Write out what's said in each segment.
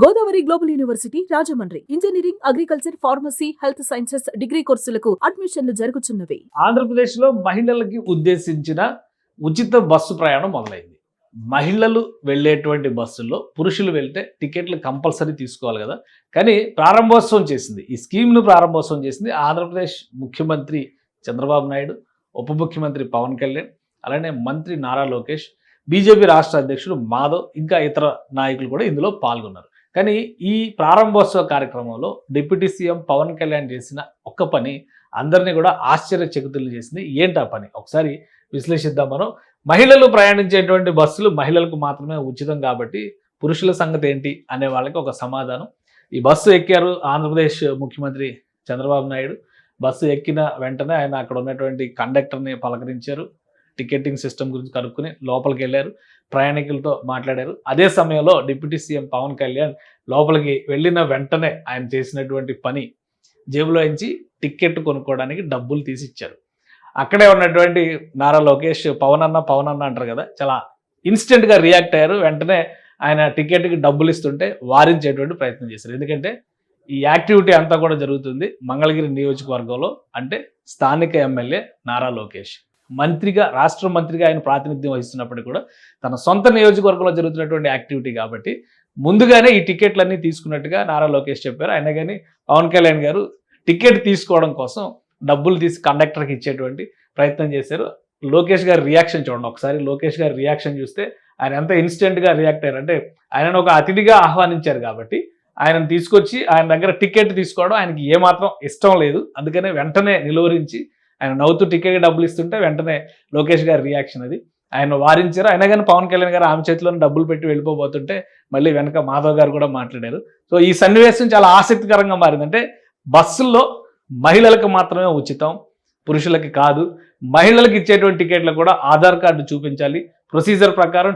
Godavari global university Rajahmundry engineering, agriculture, pharmacy, health sciences degree కోర్సులకు అడ్మిషన్లు జరుగుతున్నవి. ఆంధ్రప్రదేశ్లో మహిళలకి ఉద్దేశించిన ఉచిత బస్సు ప్రయాణం మొదలైంది. మహిళలు వెళ్ళేటువంటి బస్సుల్లో పురుషులు వెళ్తే టికెట్లు కంపల్సరీ తీసుకోవాలి కదా. కానీ ప్రారంభోత్సవం చేసింది, ఈ స్కీమ్ను ప్రారంభోత్సవం చేసింది ఆంధ్రప్రదేశ్ ముఖ్యమంత్రి చంద్రబాబు నాయుడు, ఉప ముఖ్యమంత్రి పవన్ కళ్యాణ్, అలానే మంత్రి నారా లోకేష్, బీజేపీ రాష్ట్ర అధ్యక్షుడు మాధవ్, ఇంకా ఇతర నాయకులు కూడా ఇందులో పాల్గొన్నారు. కానీ ఈ ప్రారంభోత్సవ కార్యక్రమంలో డిప్యూటీ సీఎం పవన్ కళ్యాణ్ చేసిన ఒక్క పని అందరినీ కూడా ఆశ్చర్యచకితులు చేసింది. ఏంటి ఆ పని ఒకసారి విశ్లేషిద్దాం మనం. మహిళలు ప్రయాణించేటువంటి బస్సులు మహిళలకు మాత్రమే ఉచితం కాబట్టి పురుషుల సంగతి ఏంటి అనే వాళ్ళకి ఒక సమాధానం. ఈ బస్సు ఎక్కారు ఆంధ్రప్రదేశ్ ముఖ్యమంత్రి చంద్రబాబు నాయుడు. బస్సు ఎక్కిన వెంటనే ఆయన అక్కడ ఉన్నటువంటి కండక్టర్ని పలకరించారు, టికెటింగ్ సిస్టమ్ గురించి కనుక్కొని లోపలికి వెళ్ళారు, ప్రయాణికులతో మాట్లాడారు. అదే సమయంలో డిప్యూటీ సీఎం పవన్ కళ్యాణ్ లోపలికి వెళ్ళిన వెంటనే ఆయన చేసినటువంటి పని, జేబులో నుంచి టికెట్ కొనుక్కోవడానికి డబ్బులు తీసి ఇచ్చారు. అక్కడే ఉన్నటువంటి నారా లోకేష్ పవన్ అన్న అంటారు కదా, చాలా ఇన్స్టెంట్గా రియాక్ట్ అయ్యారు. వెంటనే ఆయన టికెట్కి డబ్బులు ఇస్తుంటే వారించేటువంటి ప్రయత్నం చేశారు. ఎందుకంటే ఈ యాక్టివిటీ అంతా కూడా జరుగుతుంది మంగళగిరి నియోజకవర్గంలో. అంటే స్థానిక ఎమ్మెల్యే నారా లోకేష్ మంత్రిగా, రాష్ట్ర మంత్రిగా ఆయన ప్రాతినిధ్యం వహిస్తున్నప్పటికీ కూడా తన సొంత నియోజకవర్గంలో జరుగుతున్నటువంటి యాక్టివిటీ కాబట్టి ముందుగానే ఈ టికెట్లన్నీ తీసుకున్నట్టుగా నారా లోకేష్ చెప్పారు. అయినా కానీ పవన్ కళ్యాణ్ గారు టికెట్ తీసుకోవడం కోసం డబ్బులు తీసి కండక్టర్కి ఇచ్చేటువంటి ప్రయత్నం చేశారు. లోకేష్ గారి రియాక్షన్ చూడండి ఒకసారి. లోకేష్ గారి రియాక్షన్ చూస్తే ఆయన ఎంత ఇన్స్టెంట్గా రియాక్ట్ అయ్యారు. అంటే ఆయనను ఒక అతిథిగా ఆహ్వానించారు కాబట్టి ఆయనను తీసుకొచ్చి ఆయన దగ్గర టికెట్ తీసుకోవడం ఆయనకి ఏమాత్రం ఇష్టం లేదు. అందుకనే వెంటనే నిలువరించి ఆయన నవ్వుతూ టికెట్ డబ్బులు ఇస్తుంటే వెంటనే లోకేష్ గారి రియాక్షన్ అది. ఆయన వారించారు. అయినా కానీ పవన్ కళ్యాణ్ గారు ఆమె చేతిలోనే డబ్బులు పెట్టి వెళ్ళిపోతుంటే మళ్ళీ వెనక మాధవ్ గారు కూడా మాట్లాడారు. సో ఈ సన్నివేశం చాలా ఆసక్తికరంగా మారింది. అంటే బస్సుల్లో మహిళలకు మాత్రమే ఉచితం, పురుషులకి కాదు. మహిళలకు ఇచ్చేటువంటి టికెట్లు కూడా ఆధార్ కార్డు చూపించాలి. ప్రొసీజర్ ప్రకారం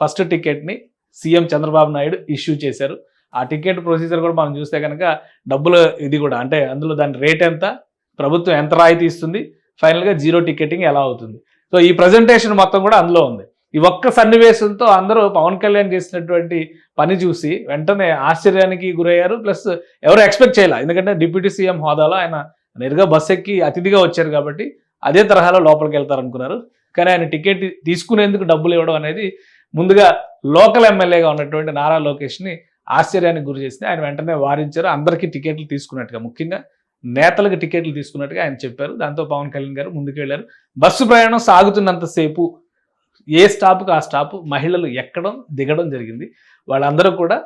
ఫస్ట్ టికెట్ని సీఎం చంద్రబాబు నాయుడు ఇష్యూ చేశారు. ఆ టికెట్ ప్రొసీజర్ కూడా మనం చూస్తే కనుక డబ్బులు ఇది కూడా, అంటే అందులో దాని రేట్ ఎంత, ప్రభుత్వం ఎంత రాయితీ ఇస్తుంది, ఫైనల్గా జీరో టికెటింగ్ ఎలా అవుతుంది. సో ఈ ప్రజెంటేషన్ మొత్తం కూడా అందులో ఉంది. ఈ ఒక్క సన్నివేశంతో అందరూ పవన్ కళ్యాణ్ చేసినటువంటి పని చూసి వెంటనే ఆశ్చర్యానికి గురయ్యారు. ప్లస్ ఎవరు ఎక్స్పెక్ట్ చేయాలి, ఎందుకంటే డిప్యూటీ సీఎం హోదాలో ఆయన నేరుగా బస్ ఎక్కి అతిథిగా వచ్చారు కాబట్టి అదే తరహాలో లోపలికి వెళ్తారనుకున్నారు. కానీ ఆయన టికెట్ తీసుకునేందుకు డబ్బులు ఇవ్వడం అనేది ముందుగా లోకల్ ఎమ్మెల్యేగా ఉన్నటువంటి నారా లోకేష్ని ఆశ్చర్యానికి గురి చేసింది. ఆయన వెంటనే వారించారు. అందరికీ టికెట్లు తీసుకున్నట్టుగా, ముఖ్యంగా నేతలకు టికెట్లు తీసుకున్నట్టుగా ఆయన చెప్పారు. దాంతో పవన్ కళ్యాణ్ గారు ముందుకు వెళ్ళారు. బస్సు ప్రయాణం సాగుతున్నంతసేపు ఏ స్టాప్కి ఆ స్టాప్ మహిళలు ఎక్కడం దిగడం జరిగింది. వాళ్ళందరూ కూడా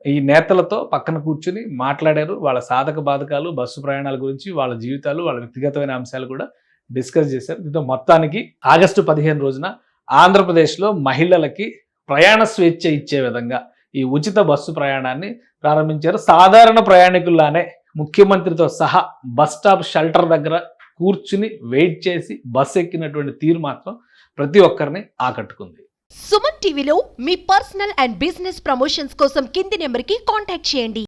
ఈ నేతలతో పక్కన కూర్చుని మాట్లాడారు. వాళ్ళ సాధక బాధకాలు, బస్సు ప్రయాణాల గురించి, వాళ్ళ జీవితాలు, వాళ్ళ వ్యక్తిగతమైన అంశాలు కూడా డిస్కస్ చేశారు. దీంతో మొత్తానికి ఆగస్టు 15 రోజున ఆంధ్రప్రదేశ్లో మహిళలకి ప్రయాణ స్వేచ్ఛ ఇచ్చే విధంగా ఈ ఉచిత బస్సు ప్రయాణాన్ని ప్రారంభించారు. సాధారణ ప్రయాణికుల్లానే ముఖ్యమంత్రితో సహా బస్ స్టాప్ షెల్టర్ దగ్గర కూర్చుని వెయిట్ చేసి బస్సు ఎక్కినటువంటి తీరు మాత్రం ప్రతి ఒక్కరిని ఆకట్టుకుంది. సుమన్ టీవీలో మీ పర్సనల్ అండ్ బిజినెస్ ప్రమోషన్స్ కోసం కింది నెంబర్కి కాంటాక్ట్ చేయండి.